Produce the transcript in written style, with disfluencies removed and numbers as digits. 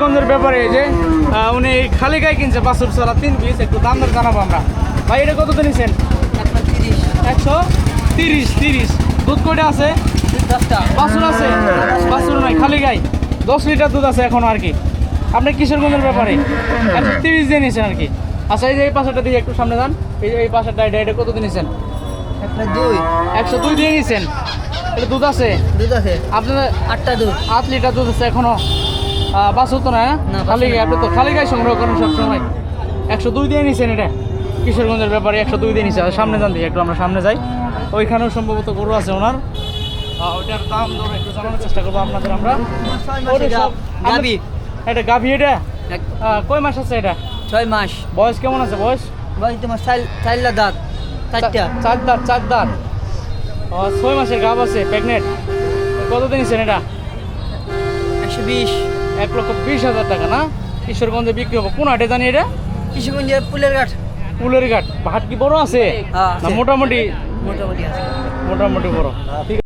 গঞ্জের ব্যাপারে এই যে উনি খালি গায়ে কিনছে বাছুর ছড়া 3 পিস, একটু দাম দর জানাবো আমরা। ভাই এটা কত নিছেন? 130। দুধ কয়টা আছে? বাছুর আছে? বাছুর নাই, খালি গায়ে 10 লিটার দুধ আছে এখনো আর কি। আপনি কিশোরগঞ্জের ব্যাপারে 130 দিয়ে নিয়েছেন আর কি। আচ্ছা এই যে এই পাশাটা দিয়ে একটু সামনে যান, এই পাশাটা এটা কত নিছেন? 102 দিয়ে নিয়েছেন। এটা দুধ আছে? আপনার 8 লিটার দুধ আছে এখনো। বাছুর তো না, খালি গায়ে। আপনি তো খালি গায়ে সংগ্রহ করেন সবসময়। 102 দিয়ে নিয়েছেন এটা কিশোরগঞ্জের ব্যাপারে, 102 দিয়ে নিয়েছে। সামনে যান দিয়ে একটু আমরা সামনে যাই, ওইখানেও সম্ভবত গরু আছে ওনার। ওইটার দাম দর একটু জানানোর চেষ্টা করবো আপনাদের আমরা। এটা গাভী, এটা কয় মাস আছে? এটা 6 মাস বয়স কেমন আছে? বয়স তোমার 4 দাঁত 4 দাঁত 6 মাসের গাভ আছে, প্রেগনেন্ট। কত দিয়েছেন এটা? 120। 1,20,000 টাকা না? কিশোরগঞ্জে বিক্রি হবো। কোন হাটে জানি এটা? কিশোরগঞ্জের পুলের ঘাট। ফুলের ঘাট। হাট কি বড় আছে? হ্যাঁ, না মোটামুটি? মোটামুটি আছে। মোটামুটি বড়। ঠিক